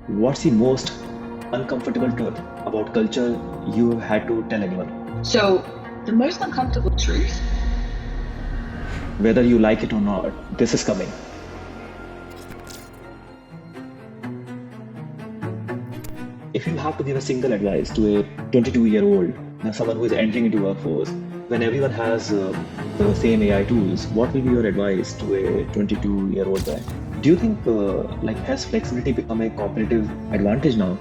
What's the most uncomfortable truth about culture you had to tell anyone? So, the most uncomfortable truth. Whether you like it or not, this is coming. If you have to give a single advice to a 22-year-old, someone who is entering into workforce, when everyone has the same AI tools, what will be your advice to a 22-year-old guy? Do you think has flexibility become a competitive advantage now?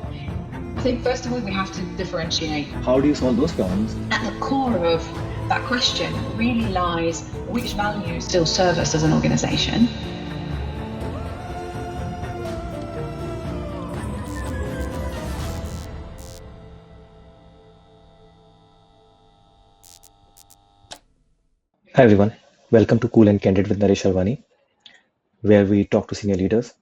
I think, first of all, we have to differentiate. How do you solve those problems? At the core of that question really lies which values still serve us as an organization. Hi everyone, welcome to Cool and Candid with Naresh Harwani, where we talk to senior leaders,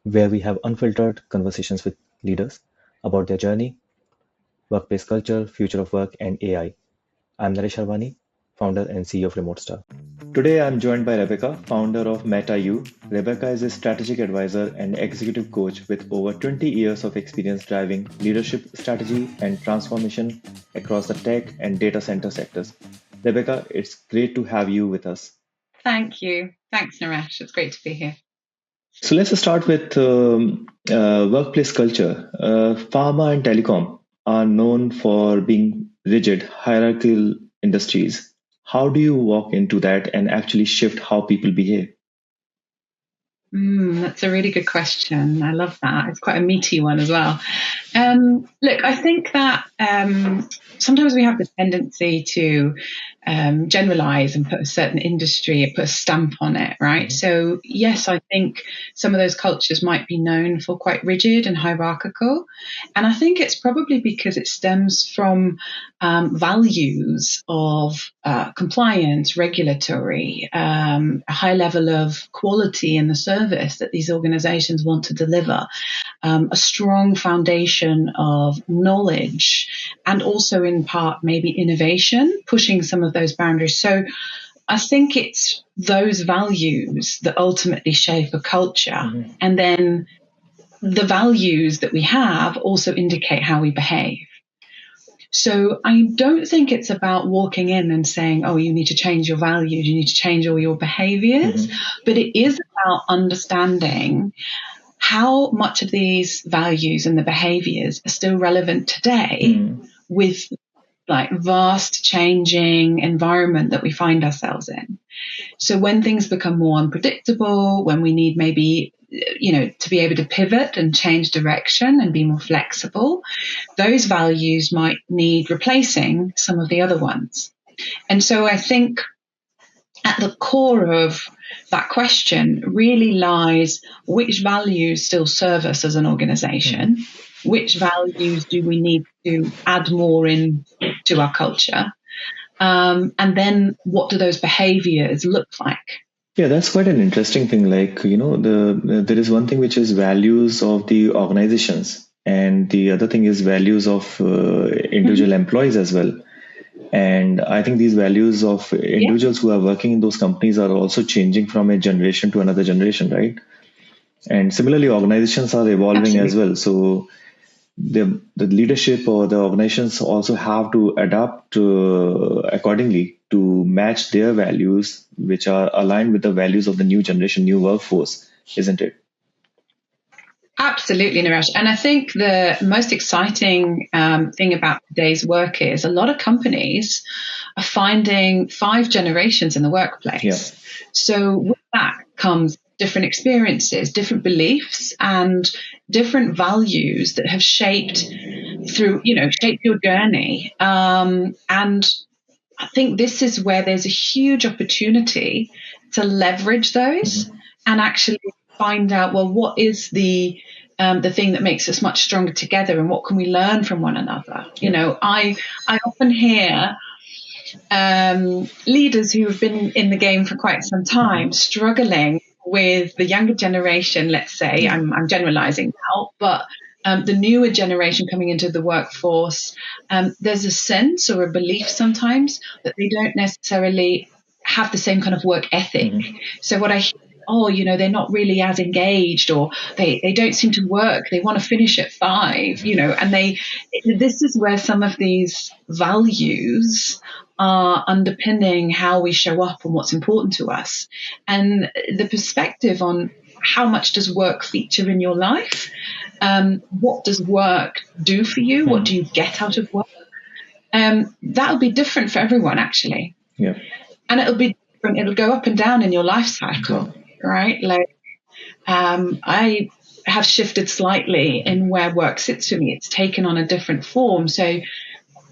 where we have unfiltered conversations with leaders about their journey, workplace culture, future of work, and AI. I'm Naresh Harwani, founder and CEO of Remote Star. Today I'm joined by Rebecca, founder of MetaU. Rebecca is a strategic advisor and executive coach with over 20 years of experience driving leadership strategy and transformation across the tech and data center sectors. Rebecca, it's great to have you with us. Thank you. Thanks, Naresh. It's great to be here. So let's start with workplace culture. Pharma and telecom are known for being rigid, hierarchical industries. How do you walk into that and actually shift how people behave? That's a really good question. I love that. It's quite a meaty one as well. Look, I think that sometimes we have the tendency to generalize and put a certain industry, put a stamp on it, right? So, yes, I think some of those cultures might be known for quite rigid and hierarchical. And I think it's probably because it stems from values of compliance, regulatory, a high level of quality in the service that these organizations want to deliver, a strong foundation of knowledge, and also in part maybe innovation, pushing some of those boundaries. So I think it's those values that ultimately shape a culture. Mm-hmm. And then the values that we have also indicate how we behave. So I don't think it's about walking in and saying, oh, you need to change your values, you need to change all your behaviors, but it is about understanding how much of these values and the behaviors are still relevant today with like vast changing environment that we find ourselves in. So when things become more unpredictable, when we need maybe to be able to pivot and change direction and be more flexible, those values might need replacing some of the other ones. And so I think at the core of that question really lies which values still serve us as an organization, which values do we need to add more in to our culture, and then what do those behaviors look like? Yeah, that's quite an interesting thing. There is one thing which is values of the organizations, and the other thing is values of individual employees as well. And I think these values of individuals who are working in those companies are also changing from a generation to another generation, right? And similarly, organizations are evolving as well. So the leadership or the organizations also have to adapt accordingly to match their values, which are aligned with the values of the new generation, new workforce, isn't it? Absolutely, Naresh. And I think the most exciting thing about today's work is a lot of companies are finding 5 generations in the workplace. Yeah. So with that comes different experiences, different beliefs, and different values that have shaped your journey. And I think this is where there's a huge opportunity to leverage those and actually find out, well, what is the thing that makes us much stronger together, and what can we learn from one another? I often hear leaders who have been in the game for quite some time struggling with the younger generation, let's say. I'm generalizing now, but the newer generation coming into the workforce, there's a sense or a belief sometimes that they don't necessarily have the same kind of work ethic. So what I hear oh, they're not really as engaged, or they don't seem to work. They want to finish at 5, and this is where some of these values are underpinning how we show up and what's important to us. And the perspective on how much does work feature in your life? What does work do for you? What do you get out of work? That'll be different for everyone, actually. Yeah. And it'll be different. It'll go up and down in your life cycle, right? Like, I have shifted slightly in where work sits for me. It's taken on a different form. So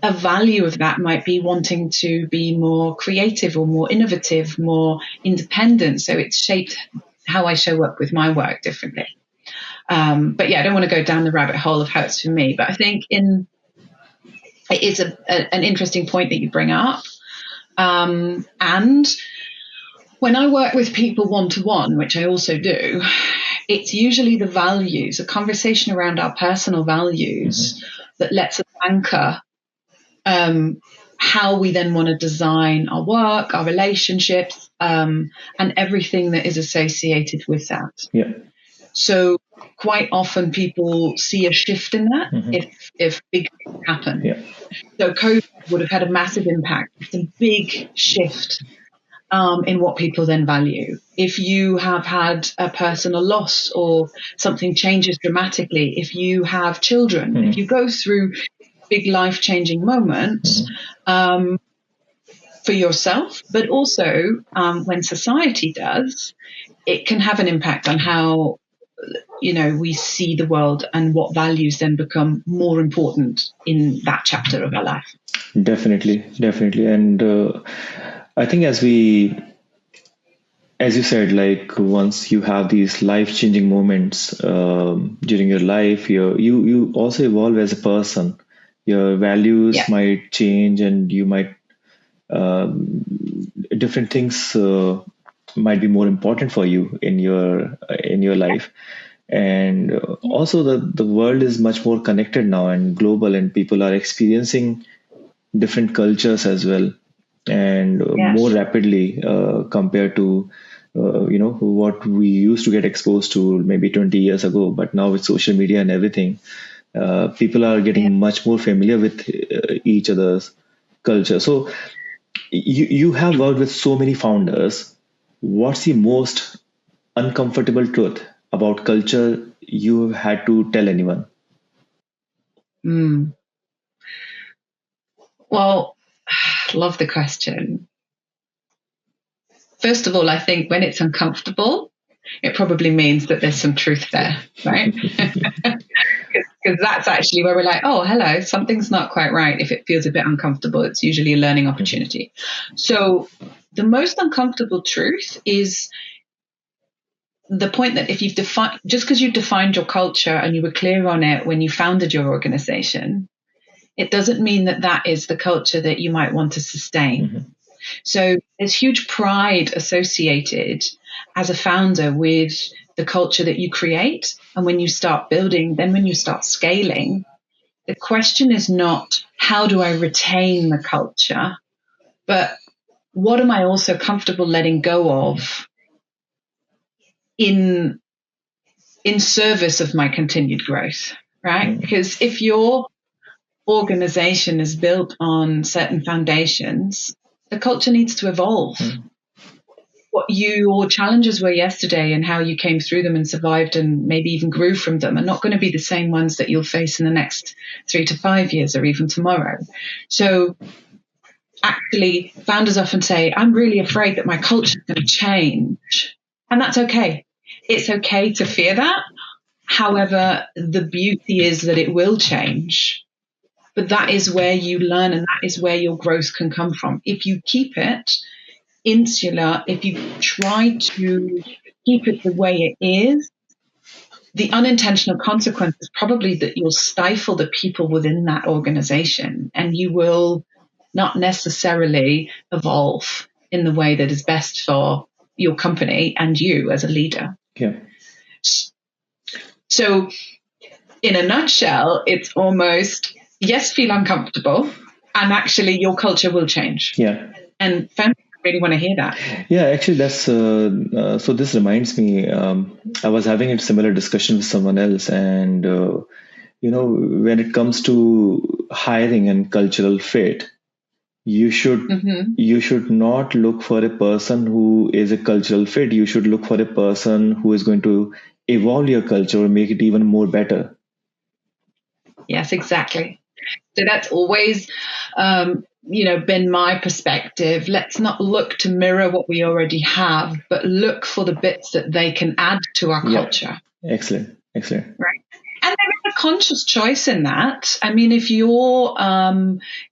a value of that might be wanting to be more creative or more innovative, more independent. So it's shaped how I show up with my work differently. But yeah, I don't want to go down the rabbit hole of how it's for me. But I think it is an interesting point that you bring up. And when I work with people one-to-one, which I also do, it's usually the values, a conversation around our personal values that lets us anchor how we then want to design our work, our relationships, and everything that is associated with that. Yeah. So quite often people see a shift in that if big things happen. Yeah. So COVID would have had a massive impact. It's a big shift in what people then value. If you have had a personal loss or something changes dramatically, if you have children, if you go through big life-changing moments for yourself, but also when society does, it can have an impact on how we see the world and what values then become more important in that chapter of our life. Definitely. And I think as you said, like once you have these life-changing moments during your life, you also evolve as a person. Your values might change, and you might different things might be more important for you in your life. And also the world is much more connected now and global, and people are experiencing different cultures as well, and more rapidly compared to what we used to get exposed to maybe 20 years ago. But now with social media and everything, people are getting much more familiar with each other's culture. So you have worked with so many founders. What's the most uncomfortable truth about culture you have had to tell anyone? Well, love the question. First of all, I think when it's uncomfortable, it probably means that there's some truth there, right? Because that's actually where we're like, oh, hello, something's not quite right. If it feels a bit uncomfortable, it's usually a learning opportunity. So the most uncomfortable truth is the point that if you've defined, just because you've defined your culture and you were clear on it when you founded your organization, it doesn't mean that that is the culture that you might want to sustain. So there's huge pride associated as a founder with the culture that you create. And when you start building, then when you start scaling, the question is not how do I retain the culture, but what am I also comfortable letting go of in service of my continued growth, right? Because if your organization is built on certain foundations, the culture needs to evolve. What your challenges were yesterday and how you came through them and survived and maybe even grew from them are not going to be the same ones that you'll face in the next 3 to 5 years or even tomorrow. So actually, founders often say, I'm really afraid that my culture is going to change. And that's okay. It's okay to fear that. However, the beauty is that it will change. But that is where you learn, and that is where your growth can come from. If you keep it insular, if you try to keep it the way it is, the unintentional consequence is probably that you'll stifle the people within that organization, and you will not necessarily evolve in the way that is best for your company and you as a leader. Yeah. So in a nutshell, it's almost, yes, feel uncomfortable, and actually your culture will change. Yeah. And founders really want to hear that. Yeah, actually, that's so. This reminds me. I was having a similar discussion with someone else, and when it comes to hiring and cultural fit, you should Mm-hmm. you should not look for a person who is a cultural fit. You should look for a person who is going to evolve your culture or make it even more better. Yes, exactly. So that's always, been my perspective. Let's not look to mirror what we already have, but look for the bits that they can add to our Yeah, culture. excellent, excellent. Right. And there is a conscious choice in that. I mean, if you're,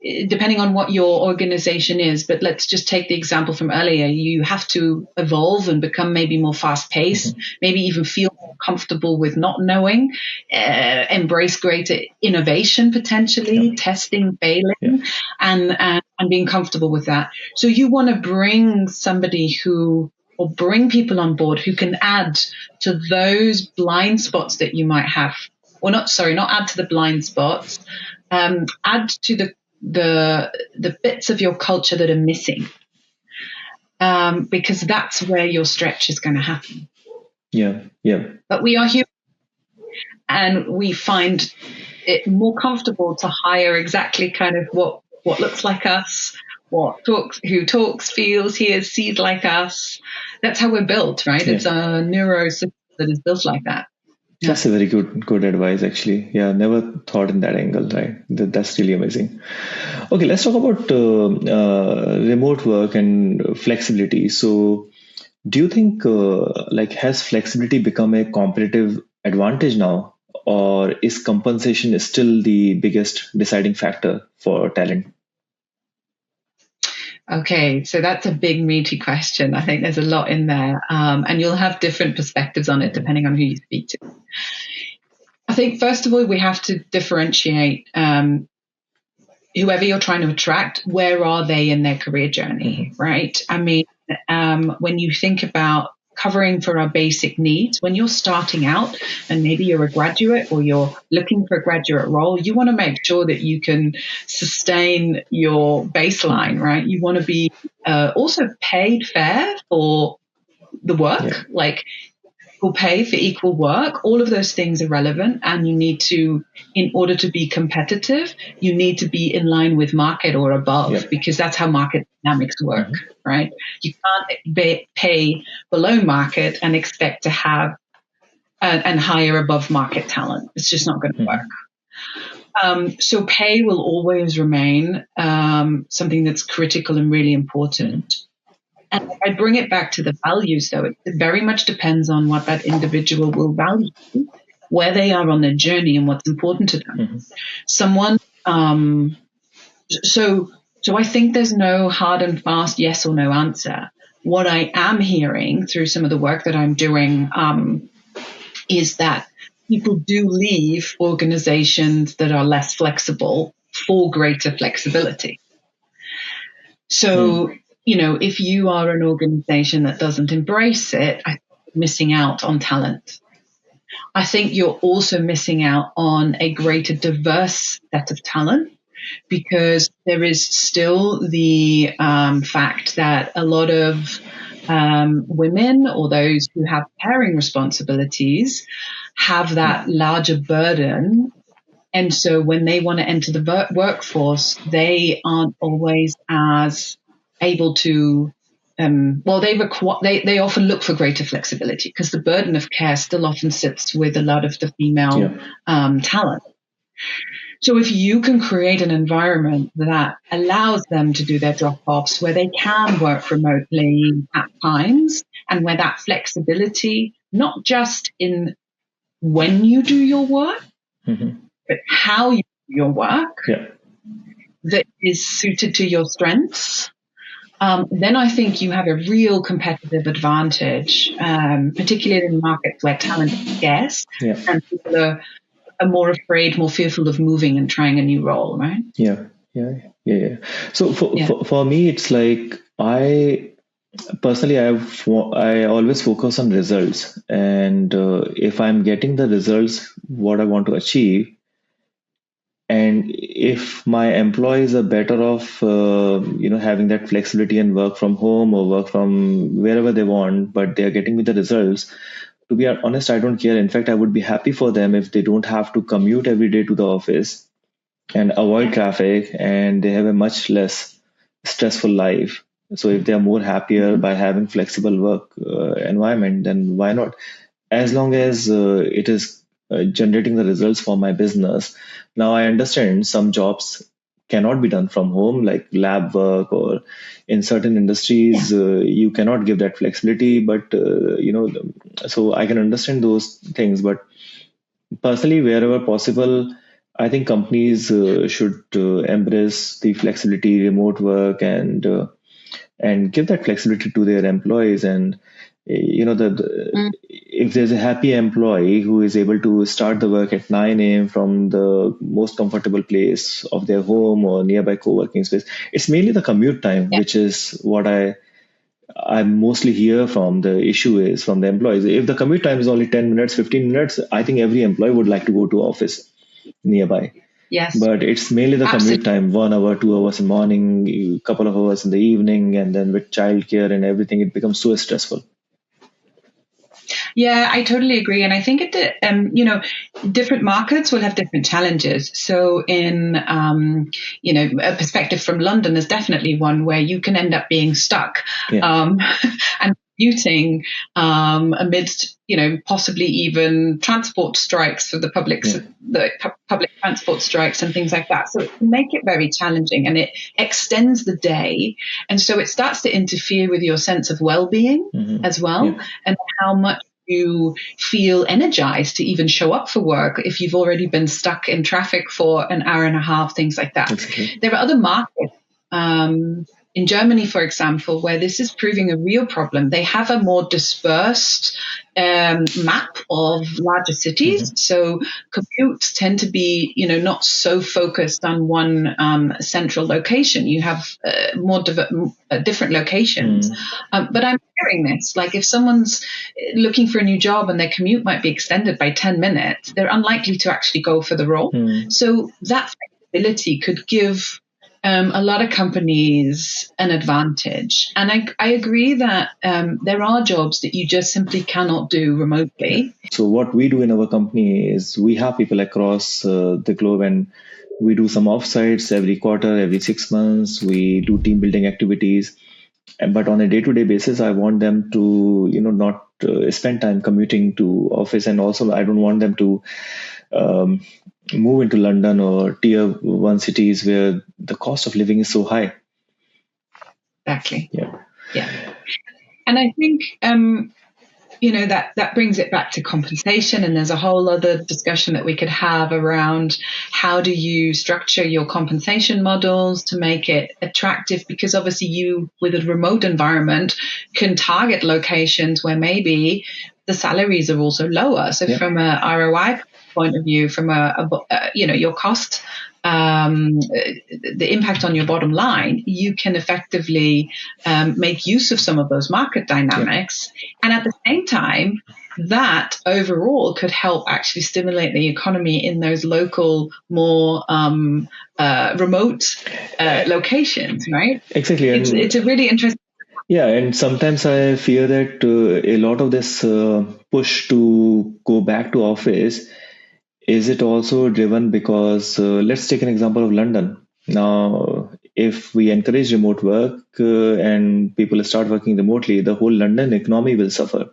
depending on what your organization is, but let's just take the example from earlier, you have to evolve and become maybe more fast paced, maybe even feel more comfortable with not knowing, embrace greater innovation Yeah, potentially, testing, yeah, failing, and being comfortable with that. So you want to bring somebody or bring people on board who can add to those blind spots that you might have, or not add to the blind spots, add to the bits of your culture that are missing, because that's where your stretch is going to happen. yeah, yeah. But we are human, and we find it more comfortable to hire exactly kind of what looks like us, who talks, feels, hears, sees like us. That's how we're built, right? Yeah. It's a neuro system that is built like that. Yeah. That's a very good advice, actually. Yeah, never thought in that angle, right? That's really amazing. Okay, let's talk about remote work and flexibility. So, do you think has flexibility become a competitive advantage now, or is compensation still the biggest deciding factor for talent? Okay, so that's a big, meaty question. I think there's a lot in there, and you'll have different perspectives on it depending on who you speak to. I think, first of all, we have to differentiate whoever you're trying to attract, where are they in their career journey, right? I mean, when you think about covering for our basic needs, when you're starting out and maybe you're a graduate or you're looking for a graduate role, you want to make sure that you can sustain your baseline, right? You want to be also paid fair for the Yeah. work, like equal pay for equal work. All of those things are relevant, and you need to, in order to be competitive, you need to be in line with market or above, Yeah. because that's how market dynamics work, right? You can't pay below market and expect to have and hire above market talent. It's just not going to work. So pay will always remain something that's critical and really important. And I bring it back to the values, though. It very much depends on what that individual will value, where they are on their journey, and what's important to them. Someone, so I think there's no hard and fast yes or no answer. What I am hearing through some of the work that I'm doing is that people do leave organizations that are less flexible for greater flexibility. So, if you are an organization that doesn't embrace it, I think you're missing out on talent. I think you're also missing out on a greater diverse set of talent, because there is still the fact that a lot of women or those who have caring responsibilities have that larger burden. And so when they want to enter the workforce, they aren't always as able to, they often look for greater flexibility, because the burden of care still often sits with a lot of the female talent. So if you can create an environment that allows them to do their drop-offs, where they can work remotely at times, and where that flexibility, not just in when you do your work, but how you do your work, that is suited to your strengths, then I think you have a real competitive advantage, particularly in markets where talent is scarce and people are more afraid, more fearful of moving and trying a new role, right? Yeah. So for me, it's like I personally, I always focus on results, and if I'm getting the results what I want to achieve, And if my employees are better off, having that flexibility and work from home or work from wherever they want, but they are getting me the results, to be honest, I don't care. In fact, I would be happy for them if they don't have to commute every day to the office and avoid traffic, and they have a much less stressful life. So if they are more happier by having flexible work environment, then why not? As long as it is generating the results for my business. Now I understand some jobs cannot be done from home, like lab work, or in certain industries you cannot give that flexibility. But so I can understand those things. But personally, wherever possible, I think companies should embrace the flexibility, remote work, and give that flexibility to their employees. And if there's a happy employee who is able to start the work at 9 a.m. from the most comfortable place of their home or nearby co-working space, it's mainly the commute time, which is what I mostly hear from. The issue is from the employees. If the commute time is only 10 minutes, 15 minutes, I think every employee would like to go to office nearby. Yes. But it's mainly the commute time, 1 hour, 2 hours in the morning, a couple of hours in the evening, and then with childcare and everything, it becomes so stressful. Yeah, I totally agree. And I think different markets will have different challenges. So in, a perspective from London is definitely one where you can end up being stuck and commuting amidst, possibly even transport strikes for the public transport strikes and things like that. So it can make it very challenging, and it extends the day. And so it starts to interfere with your sense of well-being as well, and how much you feel energized to even show up for work if you've already been stuck in traffic for an hour and a half, things like that. Okay. There are other markets, in Germany, for example, where this is proving a real problem. They have a more dispersed map of larger cities. So commutes tend to be, not so focused on one central location. You have more different locations. But I'm hearing this, like if someone's looking for a new job and their commute might be extended by 10 minutes, they're unlikely to actually go for the role. So that flexibility could give a lot of companies an advantage. And I agree that there are jobs that you just simply cannot do remotely. So what we do in our company is we have people across the globe, and we do some offsites every quarter, every 6 months. We do team building activities. But on a day-to-day basis, I want them to, not spend time commuting to office. And also, I don't want them to move into London or tier 1 cities where the cost of living is so high. Exactly. Yeah. And I think, that brings it back to compensation. And there's a whole other discussion that we could have around how do you structure your compensation models to make it attractive? Because obviously you, with a remote environment, can target locations where maybe the salaries are also lower. So from a ROI point of view, from your cost, the impact on your bottom line, you can effectively make use of some of those market dynamics. And at the same time, that overall could help actually stimulate the economy in those local, more remote locations, right? Exactly. It's a really interesting. Yeah, and sometimes I fear that a lot of this push to go back to office, is it also driven because, let's take an example of London. Now, if we encourage remote work and people start working remotely, the whole London economy will suffer.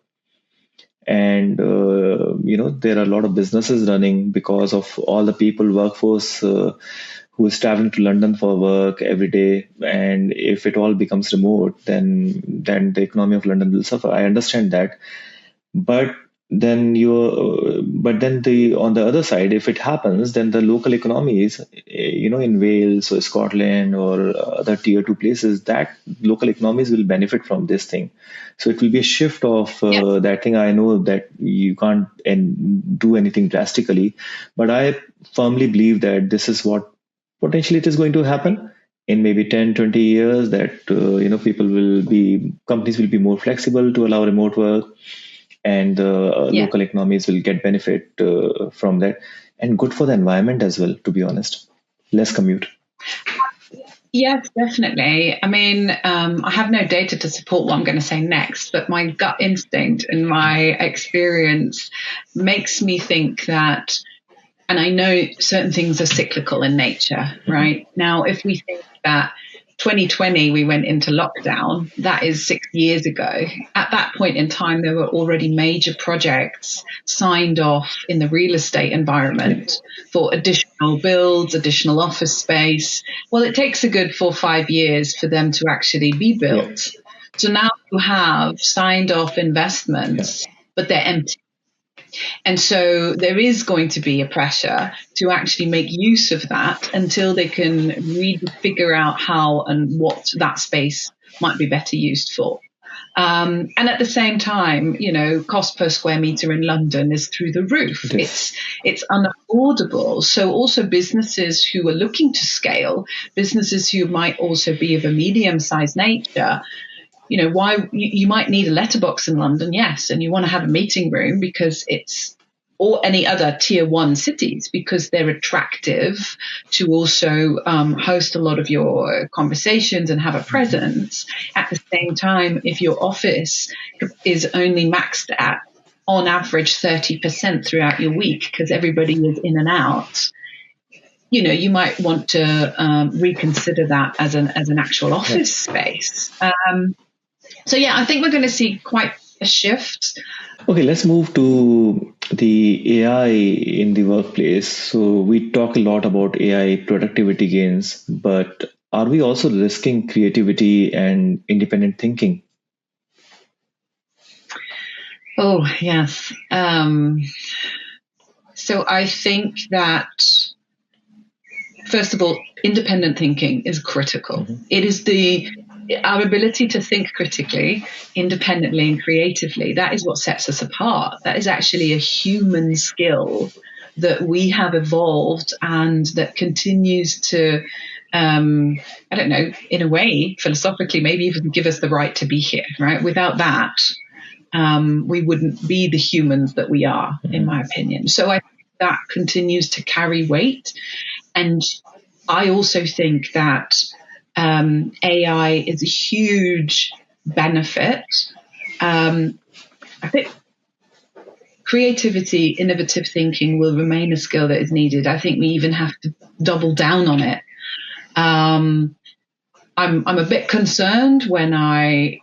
And, there are a lot of businesses running because of all the people, workforce who is traveling to London for work every day. And if it all becomes remote, then the economy of London will suffer. I understand that. But then on the other side, if it happens, then the local economies, in Wales or Scotland or other tier 2 places, that local economies will benefit from this thing. So it will be a shift of that thing. I know that you can't do anything drastically, but I firmly believe that this is what potentially it is going to happen in maybe 10, 20 years, that companies will be more flexible to allow remote work, and the local economies will get benefit from that, and good for the environment as well, to be honest. less commute? Yes, definitely. I mean, I have no data to support what I'm going to say next, but my gut instinct and my experience makes me think that, and I know certain things are cyclical in nature, right? Now, if we think that 2020 we went into lockdown, that is 6 years ago. At that point in time, there were already major projects signed off in the real estate environment for additional builds, additional office space. Well, it takes a good 4 or 5 years for them to actually be Yeah, built. So now you have signed off yeah, investments, but they're empty. And so there is going to be a pressure to actually make use of that until they can really figure out how and what that space might be better used for. And at the same time, cost per square meter in London is through the roof. it is. It's unaffordable. So also businesses who are looking to scale, businesses who might also be of a medium-sized nature, why you might need a letterbox in London, yes, and you want to have a meeting room because it's, or any other tier one cities, because they're attractive to also host a lot of your conversations and have a presence. At the same time, if your office is only maxed at on average 30% throughout your week because everybody is in and out, you might want to reconsider that as an actual office space. So yeah, I think we're going to see quite a shift. Okay, let's move to the AI in the workplace. So we talk a lot about AI productivity gains, but are we also risking creativity and independent thinking? Oh yes. So I think that, first of all, independent thinking is critical. Mm-hmm. It is our ability to think critically, independently, and creatively. That is what sets us apart. That is actually a human skill that we have evolved and that continues to, I don't know, in a way, philosophically, maybe even give us the right to be here, right? Without that, we wouldn't be the humans that we are, in my opinion. So I think that continues to carry weight. And I also think that AI is a huge benefit. I think creativity, innovative thinking will remain a skill that is needed. I think we even have to double down on it. I'm a bit concerned when I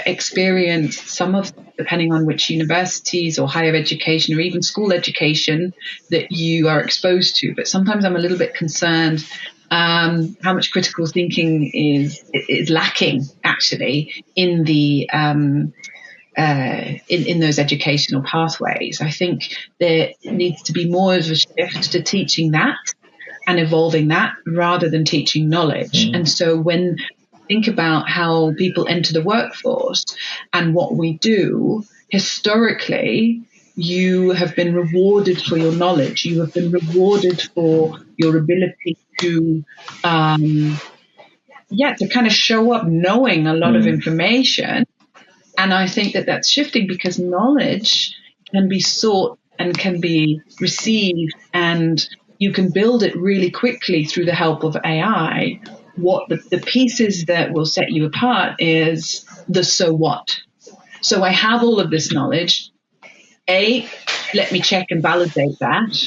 experience some of, depending on which universities or higher education or even school education that you are exposed to. But sometimes I'm a little bit concerned how much critical thinking is lacking actually in the in those educational pathways. I think there needs to be more of a shift to teaching that and evolving that rather than teaching knowledge. And so when think about how people enter the workforce and what we do, historically, you have been rewarded for your knowledge. You have been rewarded for your ability to, to kind of show up knowing a lot of information. And I think that that's shifting because knowledge can be sought and can be received, and you can build it really quickly through the help of AI. What the pieces that will set you apart is the so what. So I have all of this knowledge. Let me check and validate that.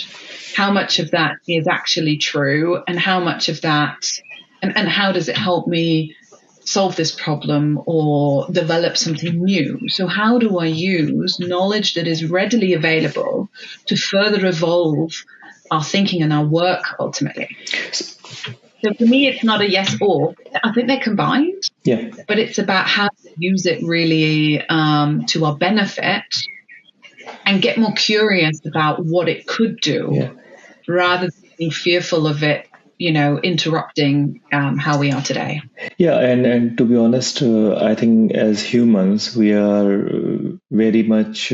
How much of that is actually true, and how much of that, and how does it help me solve this problem or develop something new? So how do I use knowledge that is readily available to further evolve our thinking and our work ultimately? So for me, it's not a yes or. I think they're combined. Yeah. But it's about how to use it really to our benefit and get more curious about what it could do rather than being fearful of it, interrupting how we are today. Yeah, and to be honest, I think as humans, we are very much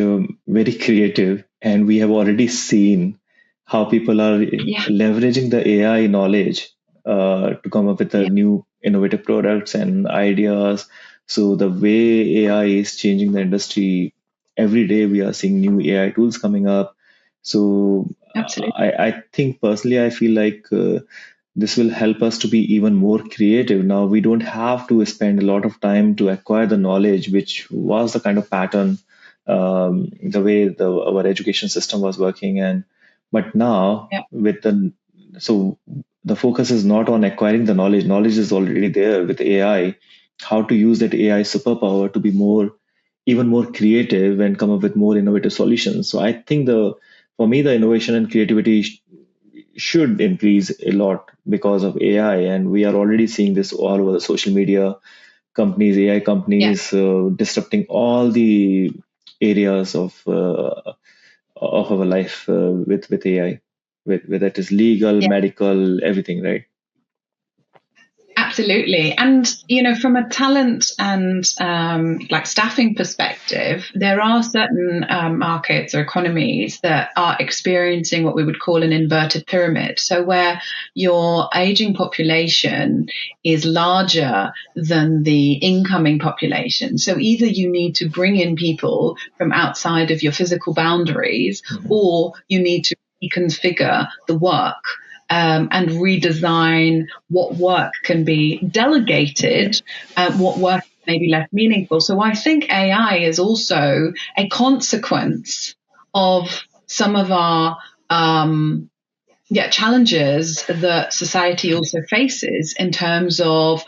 very creative, and we have already seen how people are leveraging the AI knowledge to come up with the new innovative products and ideas. So the way AI is changing the industry, every day we are seeing new AI tools coming up. So Absolutely. I think personally, I feel like this will help us to be even more creative. Now we don't have to spend a lot of time to acquire the knowledge, which was the kind of pattern, the way our education system was working. And but now Yeah. with the focus is not on acquiring the knowledge. Knowledge is already there with AI. How to use that AI superpower to be even more creative and come up with more innovative solutions. So I think for me, the innovation and creativity should increase a lot because of AI, and we are already seeing this all over the social media companies, AI Yeah. companies, disrupting all the areas of our life with AI, whether it is legal, Yeah. medical, everything, right? Absolutely. And, from a talent and like staffing perspective, there are certain markets or economies that are experiencing what we would call an inverted pyramid. So where your aging population is larger than the incoming population. So either you need to bring in people from outside of your physical boundaries, or you need to reconfigure the work and redesign what work can be delegated, what work may be less meaningful. So I think AI is also a consequence of some of our challenges that society also faces in terms of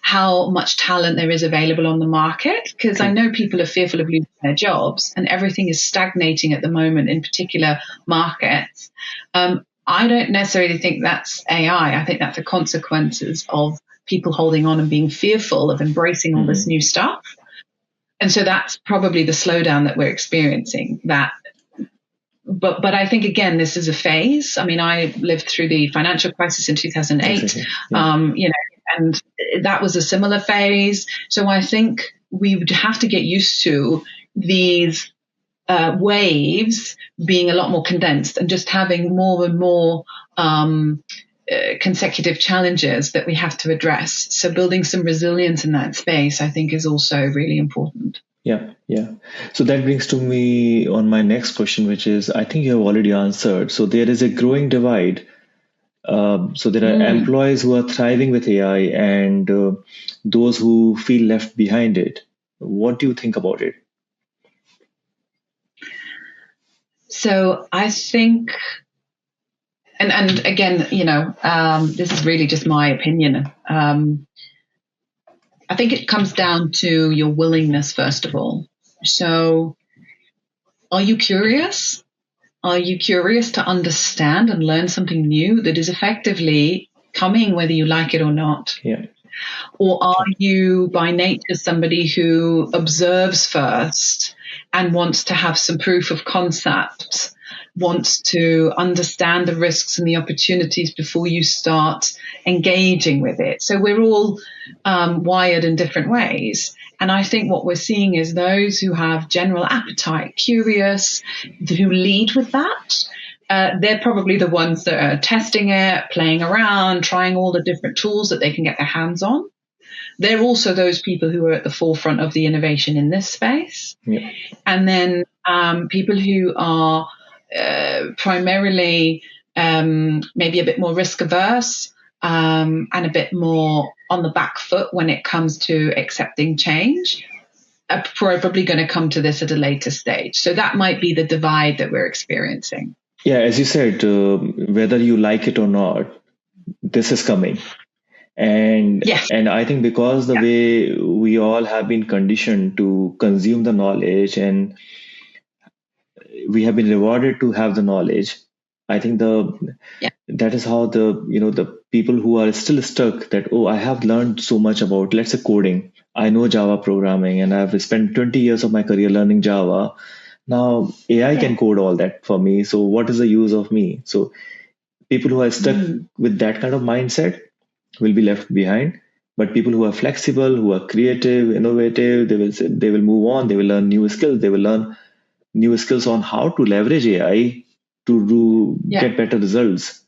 how much talent there is available on the market, because I know people are fearful of losing their jobs and everything is stagnating at the moment in particular markets. I don't necessarily think that's AI. I think that's the consequences of people holding on and being fearful of embracing all this new stuff. And so that's probably the slowdown that we're experiencing. But I think, again, this is a phase. I mean, I lived through the financial crisis in 2008, Exactly. Yeah. And that was a similar phase. So I think we would have to get used to these waves being a lot more condensed and just having more and more consecutive challenges that we have to address. So building some resilience in that space, I think, is also really important. Yeah, yeah. So that brings to me on my next question, which is, I think you have already answered. So there is a growing divide. So there are employees who are thriving with AI and those who feel left behind it. What do you think about it? So I think, and again, this is really just my opinion. I think it comes down to your willingness, first of all. So are you curious? Are you curious to understand and learn something new that is effectively coming whether you like it or not? Yeah. Or are you by nature somebody who observes first and wants to have some proof of concept, wants to understand the risks and the opportunities before you start engaging with it? So we're all wired in different ways. And I think what we're seeing is those who have general appetite, curious, who lead with that, they're probably the ones that are testing it, playing around, trying all the different tools that they can get their hands on. They're also those people who are at the forefront of the innovation in this space. Yeah. And then people who are primarily maybe a bit more risk averse and a bit more on the back foot when it comes to accepting change are probably going to come to this at a later stage. So that might be the divide that we're experiencing. Yeah, as you said, whether you like it or not, this is coming. And Yes. and I think because the way we all have been conditioned to consume the knowledge and we have been rewarded to have the knowledge, I think that is how the people who are still stuck that, oh, I have learned so much about, let's say, coding. I know Java programming and I've spent 20 years of my career learning Java. Now AI can code all that for me. So what is the use of me? So people who are stuck with that kind of mindset will be left behind. But people who are flexible, who are creative, innovative, they will move on. They will learn new skills. They will learn new skills on how to leverage AI to get better results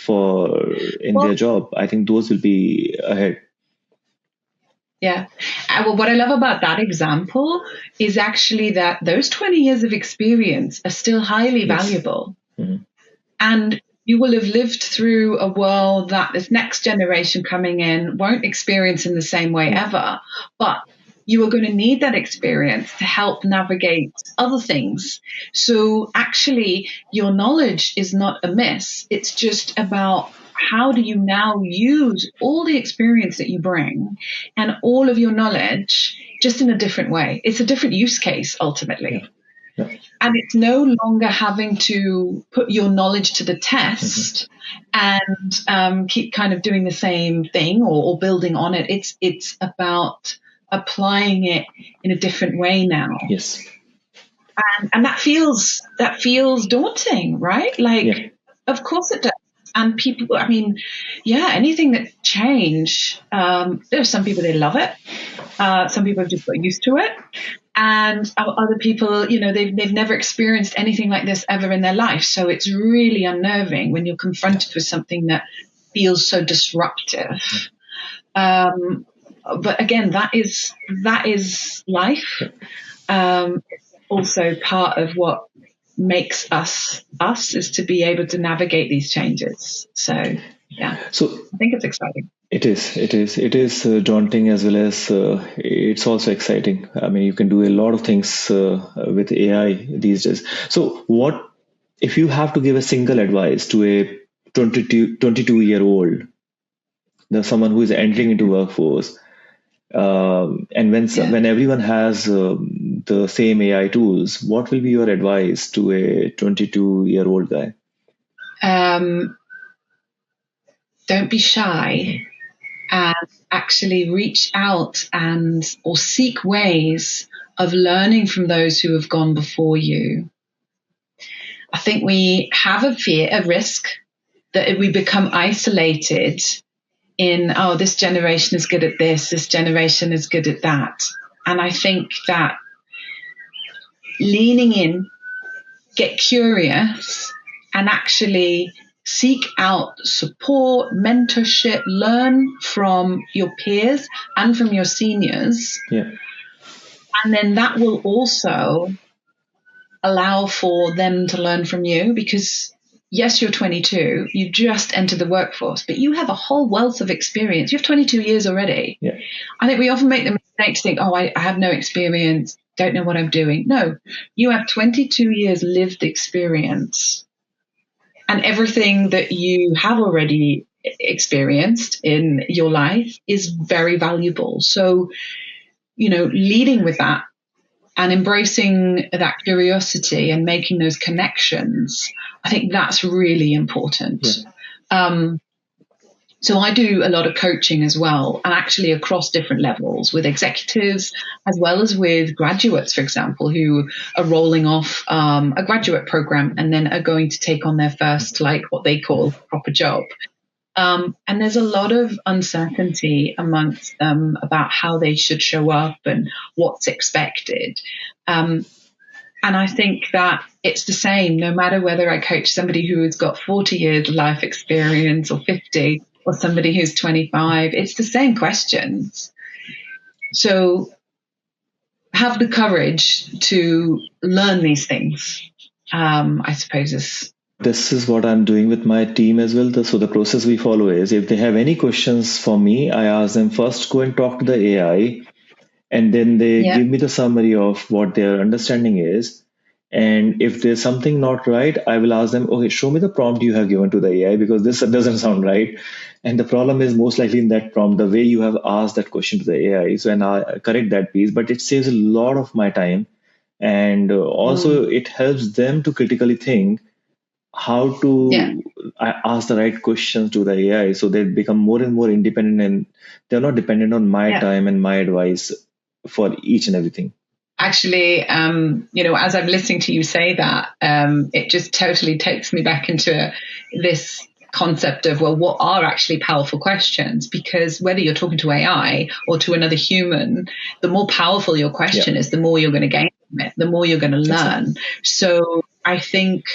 in their job. I think those will be ahead. Yeah. Well, what I love about that example is actually that those 20 years of experience are still highly valuable. Mm-hmm. And you will have lived through a world that this next generation coming in won't experience in the same way ever. But you are going to need that experience to help navigate other things. So actually, your knowledge is not amiss. It's just about how do you now use all the experience that you bring and all of your knowledge just in a different way. It's a different use case ultimately. Yeah. And it's no longer having to put your knowledge to the test and keep kind of doing the same thing or building on it. It's about applying it in a different way now. Yes. And that feels daunting, right? Like, of course it does. And people, I mean, anything that change, there are some people, they love it. Some people have just got used to it. And other people, they've never experienced anything like this ever in their life. So it's really unnerving when you're confronted with something that feels so disruptive. But again, that is life. It's also part of what makes us is to be able to navigate these changes. So I think it's exciting. It is daunting as well as it's also exciting. I mean, you can do a lot of things with AI these days. So what if you have to give a single advice to a 22-year-old, someone who is entering into workforce, and when everyone has the same AI tools, what will be your advice to a 22-year-old guy? Don't be shy and actually reach out or seek ways of learning from those who have gone before you. I think we have a risk that if we become isolated in, this generation is good at this generation is good at that. And I think that leaning in, get curious, and actually seek out support, mentorship, learn from your peers and from your seniors. Yeah. And then that will also allow for them to learn from you because yes, you're 22, you just entered the workforce, but you have a whole wealth of experience. You have 22 years already. Yeah. I think we often make the mistake to think, I have no experience, don't know what I'm doing. No, you have 22 years lived experience. And everything that you have already experienced in your life is very valuable. So, leading with that and embracing that curiosity and making those connections, I think that's really important. Yeah. So I do a lot of coaching as well, and actually across different levels with executives as well as with graduates, for example, who are rolling off a graduate program and then are going to take on their first, what they call proper job. And there's a lot of uncertainty amongst them about how they should show up and what's expected. And I think that it's the same, no matter whether I coach somebody who has got 40 years life experience or 50 or somebody who's 25, it's the same questions. So have the courage to learn these things, I suppose This is what I'm doing with my team as well. So the process we follow is if they have any questions for me, I ask them first go and talk to the AI, and then they give me the summary of what their understanding is. And if there's something not right, I will ask them, okay, show me the prompt you have given to the AI because this doesn't sound right. And the problem is most likely in that prompt, the way you have asked that question to the AI. So, and I correct that piece, but it saves a lot of my time. And also it helps them to critically think how to ask the right questions to the AI so they become more and more independent and they're not dependent on my time and my advice for each and everything. Actually, as I'm listening to you say that, it just totally takes me back into this concept of, well, what are actually powerful questions? Because whether you're talking to AI or to another human, the more powerful your question is, the more you're going to gain from it, the more you're going to learn. So I think,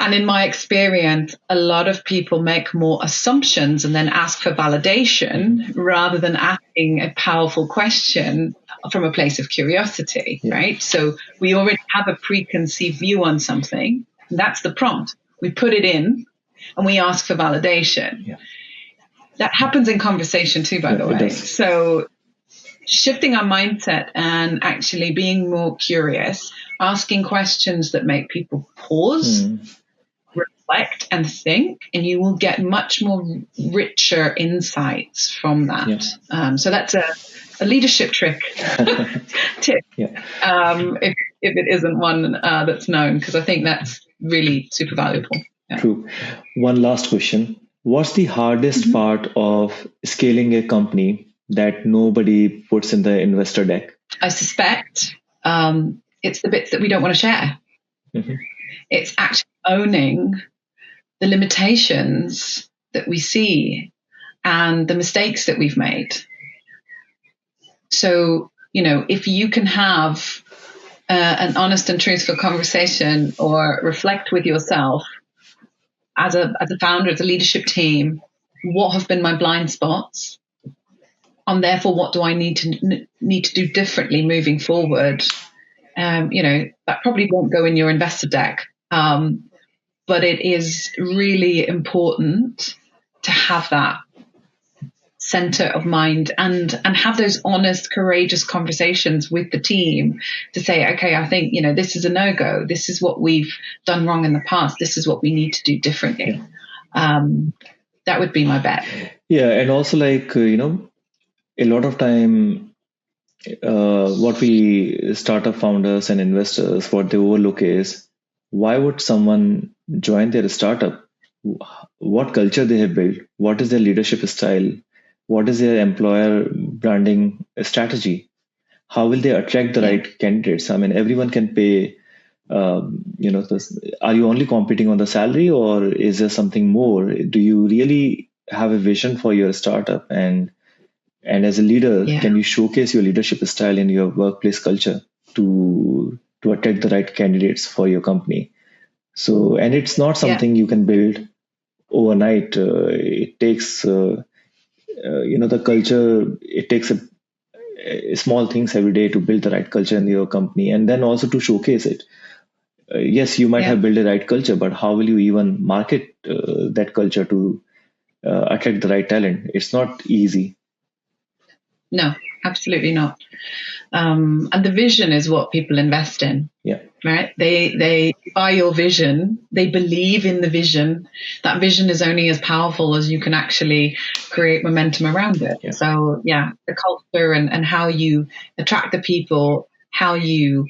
and in my experience, a lot of people make more assumptions and then ask for validation rather than asking a powerful question from a place of curiosity, right? So we already have a preconceived view on something. And that's the prompt. we put it in, and we ask for validation. Yeah. That happens in conversation too, by Yeah, the it way. does. So shifting our mindset and actually being more curious, asking questions that make people pause, reflect, and think, and you will get much more richer insights from that. Yeah. So that's a leadership trick tip, Yeah. if it isn't one that's known, because I think that's really super valuable. Yeah. True. One last question. What's the hardest part of scaling a company that nobody puts in the investor deck? I suspect it's the bits that we don't want to share. Mhm. It's actually owning the limitations that we see and the mistakes that we've made. So, if you can have an honest and truthful conversation or reflect with yourself as a founder, as a leadership team, what have been my blind spots, and therefore what do I need to do differently moving forward? That probably won't go in your investor deck, but it is really important to have that center of mind and have those honest, courageous conversations with the team to say, okay, I think, this is a no-go. This is what we've done wrong in the past. This is what we need to do differently. That would be my bet. Yeah, and also a lot of time, what we startup founders and investors, what they overlook is why would someone join their startup? What culture they have built? What is their leadership style? What is their employer branding strategy? How will they attract the right candidates? I mean, everyone can pay. Are you only competing on the salary, or is there something more? Do you really have a vision for your startup? And as a leader, can you showcase your leadership style in your workplace culture to attract the right candidates for your company? So, and it's not something you can build overnight. It takes the culture. It takes small things every day to build the right culture in your company, and then also to showcase it. Yes, you might have built the right culture, but how will you even market that culture to attract the right talent? It's not easy. No, absolutely not. And the vision is what people invest in. Yeah. Right? They buy your vision. They believe in the vision. That vision is only as powerful as you can actually create momentum around it. Yeah. So the culture and how you attract the people, how you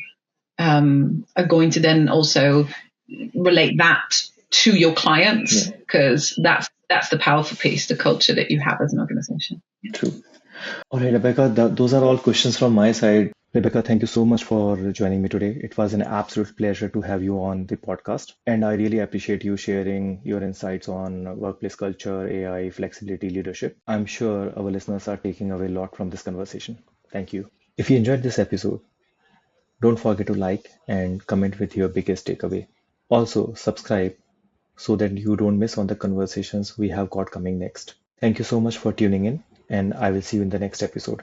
are going to then also relate that to your clients, because that's the powerful piece, the culture that you have as an organization. True. All right, Rebecca, those are all questions from my side. Rebecca, thank you so much for joining me today. It was an absolute pleasure to have you on the podcast. And I really appreciate you sharing your insights on workplace culture, AI, flexibility, leadership. I'm sure our listeners are taking away a lot from this conversation. Thank you. If you enjoyed this episode, don't forget to like and comment with your biggest takeaway. Also, subscribe so that you don't miss on the conversations we have got coming next. Thank you so much for tuning in, and I will see you in the next episode.